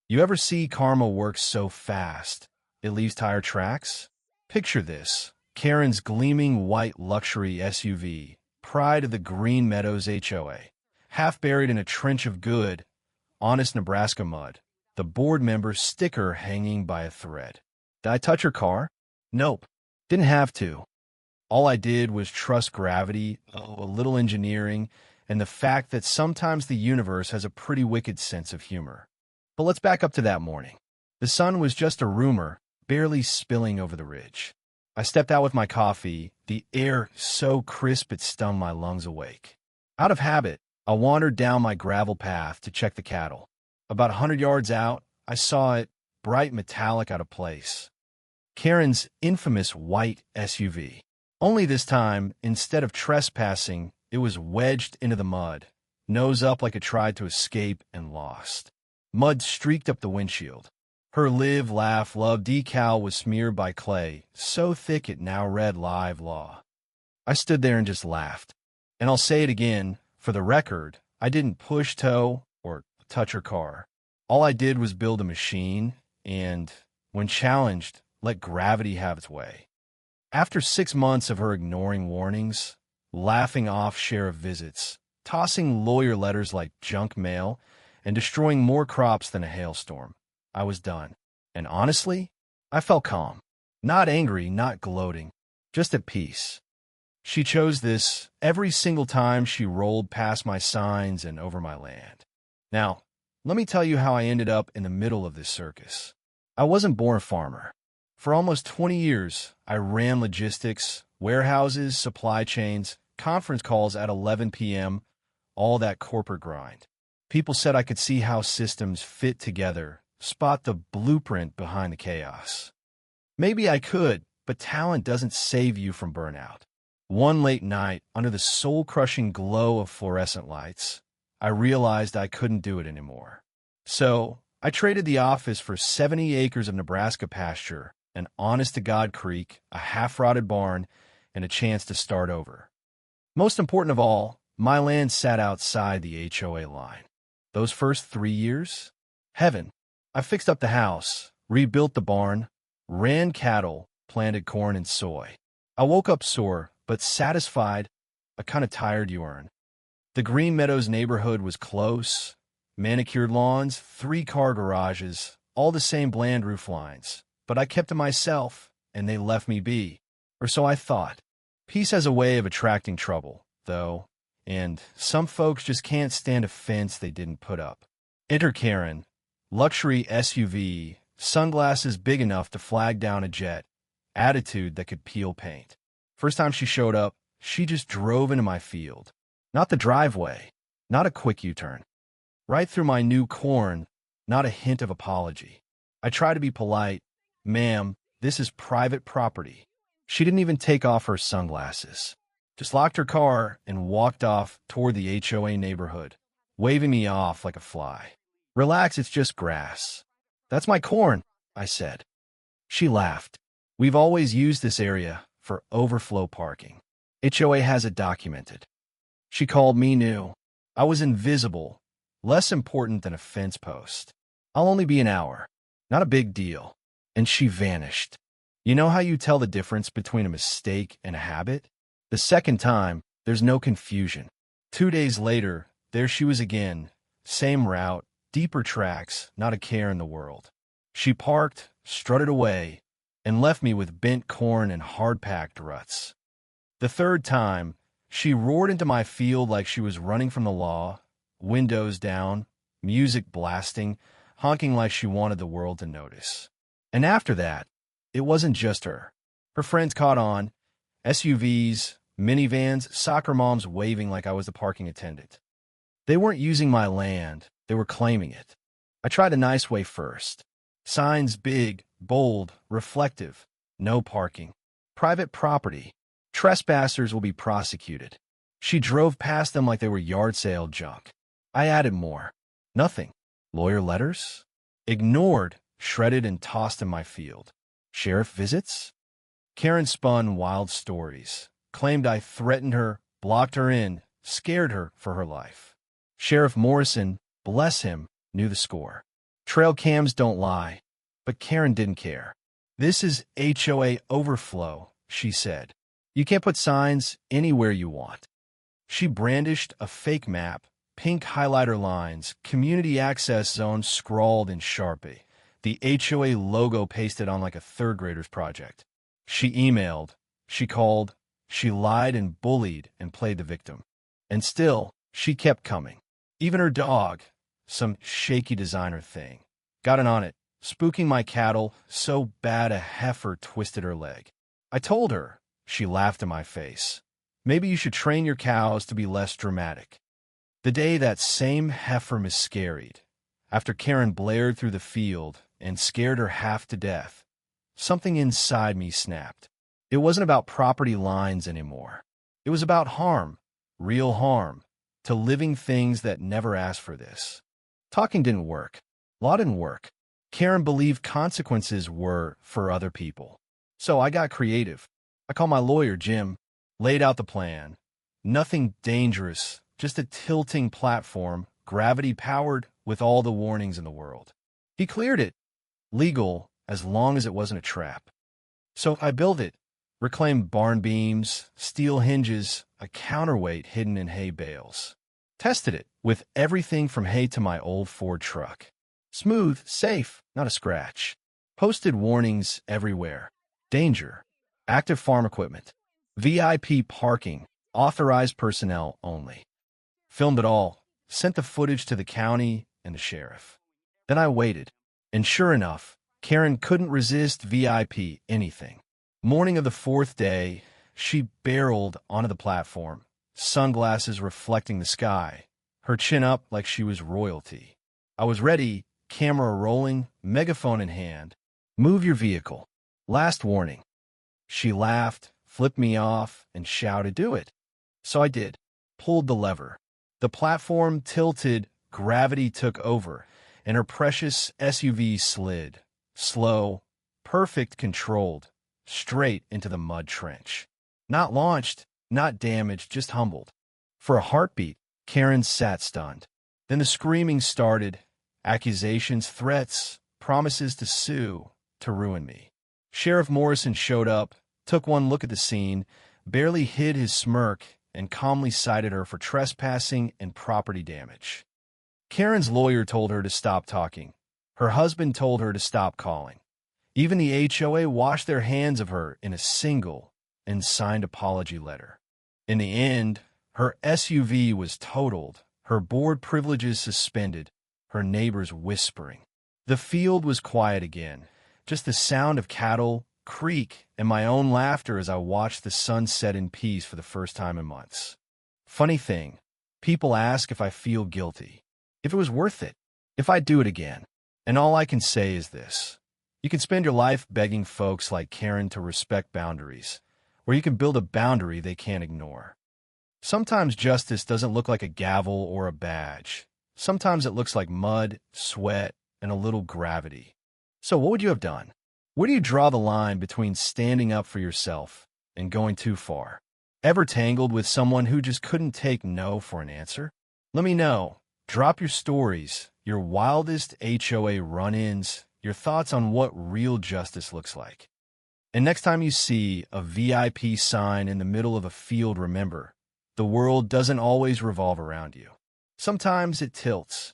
You ever see karma work so fast, it leaves tire tracks? Picture this. Karen's gleaming white luxury SUV, pride of the Green Meadows HOA, half buried in a trench of good, honest Nebraska mud, the board member's sticker hanging by a thread. Did I touch her car? Nope. Didn't have to. All I did was trust gravity, a little engineering, and the fact that sometimes the universe has a pretty wicked sense of humor. But let's back up to that morning. The sun was just a rumor, barely spilling over the ridge. I stepped out with my coffee, the air so crisp it stung my lungs awake. Out of habit, I wandered down my gravel path to check the cattle. About 100 yards out, I saw it, bright metallic out of place. Karen's infamous white SUV. Only this time, instead of trespassing, it was wedged into the mud, nose up like it tried to escape and lost. Mud streaked up the windshield. Her live, laugh, love decal was smeared by clay, so thick it now read Live Law. I stood there and just laughed. And I'll say it again, for the record, I didn't push tow or touch her car. All I did was build a machine and, when challenged, let gravity have its way. After 6 months of her ignoring warnings, laughing off sheriff visits, tossing lawyer letters like junk mail, and destroying more crops than a hailstorm, I was done. And honestly, I felt calm. Not angry, not gloating, just at peace. She chose this every single time she rolled past my signs and over my land. Now, let me tell you how I ended up in the middle of this circus. I wasn't born a farmer. For almost 20 years, I ran logistics, warehouses, supply chains, conference calls at 11 p.m., all that corporate grind. People said I could see how systems fit together, spot the blueprint behind the chaos. Maybe I could, but talent doesn't save you from burnout. One late night, under the soul-crushing glow of fluorescent lights, I realized I couldn't do it anymore. So, I traded the office for 70 acres of Nebraska pasture, an honest-to-God creek, a half-rotted barn, and a chance to start over. Most important of all, my land sat outside the HOA line. Those first 3 years? Heaven. I fixed up the house, rebuilt the barn, ran cattle, planted corn and soy. I woke up sore, but satisfied, a kind of tired yearn. The Green Meadows neighborhood was close, manicured lawns, 3-car garages, all the same bland roof lines. But I kept to myself, and they left me be. Or so I thought. Peace has a way of attracting trouble, though, and some folks just can't stand a fence they didn't put up. Enter Karen, luxury SUV, sunglasses big enough to flag down a jet, attitude that could peel paint. First time she showed up, she just drove into my field. Not the driveway, not a quick U-turn. Right through my new corn, not a hint of apology. I try to be polite. Ma'am, this is private property. She didn't even take off her sunglasses. Just locked her car and walked off toward the HOA neighborhood, waving me off like a fly. Relax, it's just grass. That's my corn, I said. She laughed. We've always used this area for overflow parking. HOA has it documented. She called me new. I was invisible, less important than a fence post. I'll only be an hour. Not a big deal. And she vanished. You know how you tell the difference between a mistake and a habit? The second time, there's no confusion. 2 days later, there she was again. Same route, deeper tracks, not a care in the world. She parked, strutted away, and left me with bent corn and hard-packed ruts. The third time, she roared into my field like she was running from the law, windows down, music blasting, honking like she wanted the world to notice. And after that, it wasn't just her. Her friends caught on, SUVs, minivans, soccer moms waving like I was the parking attendant. They weren't using my land, they were claiming it. I tried a nice way first. Signs big, bold, reflective, no parking. Private property. Trespassers will be prosecuted. She drove past them like they were yard sale junk. I added more. Nothing. Lawyer letters? Ignored, shredded and tossed in my field. Sheriff visits? Karen spun wild stories, claimed I threatened her, blocked her in, scared her for her life. Sheriff Morrison, bless him, knew the score. Trail cams don't lie. But Karen didn't care. This is HOA overflow, she said. You can't put signs anywhere you want. She brandished a fake map, pink highlighter lines, community access zone scrawled in Sharpie, the HOA logo pasted on like a third grader's project. She emailed, she called, she lied and bullied and played the victim. And still, she kept coming. Even her dog, some shaky designer thing, got in on it, spooking my cattle so bad a heifer twisted her leg. I told her, she laughed in my face, maybe you should train your cows to be less dramatic. The day that same heifer miscarried, after Karen blared through the field and scared her half to death, something inside me snapped. It wasn't about property lines anymore. It was about harm, real harm, to living things that never asked for this. Talking didn't work. Law didn't work. Karen believed consequences were for other people. So I got creative. I called my lawyer, Jim, laid out the plan. Nothing dangerous, just a tilting platform, gravity-powered, with all the warnings in the world. He cleared it. Legal, as long as it wasn't a trap. So I built it. Reclaimed barn beams, steel hinges, a counterweight hidden in hay bales. Tested it with everything from hay to my old Ford truck. Smooth, safe, not a scratch. Posted warnings everywhere. Danger. Active farm equipment. VIP parking. Authorized personnel only. Filmed it all. Sent the footage to the county and the sheriff. Then I waited. And sure enough, Karen couldn't resist VIP anything. Morning of the fourth day, she barreled onto the platform, sunglasses reflecting the sky, her chin up like she was royalty. I was ready, camera rolling, megaphone in hand. Move your vehicle. Last warning. She laughed, flipped me off, and shouted, do it. So I did. Pulled the lever. The platform tilted, gravity took over, and her precious SUV slid. Slow, perfect controlled, straight into the mud trench. Not launched, not damaged, just humbled. For a heartbeat, Karen sat stunned. Then the screaming started. Accusations, threats, promises to sue, to ruin me. Sheriff Morrison showed up, took one look at the scene, barely hid his smirk, and calmly cited her for trespassing and property damage. Karen's lawyer told her to stop talking. Her husband told her to stop calling. Even the HOA washed their hands of her in a single and signed apology letter. In the end, her SUV was totaled, her board privileges suspended, her neighbors whispering. The field was quiet again, just the sound of cattle, creek, and my own laughter as I watched the sun set in peace for the first time in months. Funny thing, people ask if I feel guilty, if it was worth it, if I'd do it again. And all I can say is this. You can spend your life begging folks like Karen to respect boundaries, or you can build a boundary they can't ignore. Sometimes justice doesn't look like a gavel or a badge. Sometimes it looks like mud, sweat, and a little gravity. So what would you have done? Where do you draw the line between standing up for yourself and going too far? Ever tangled with someone who just couldn't take no for an answer? Let me know. Drop your stories, your wildest HOA run-ins, your thoughts on what real justice looks like. And next time you see a VIP sign in the middle of a field, remember, the world doesn't always revolve around you. Sometimes it tilts.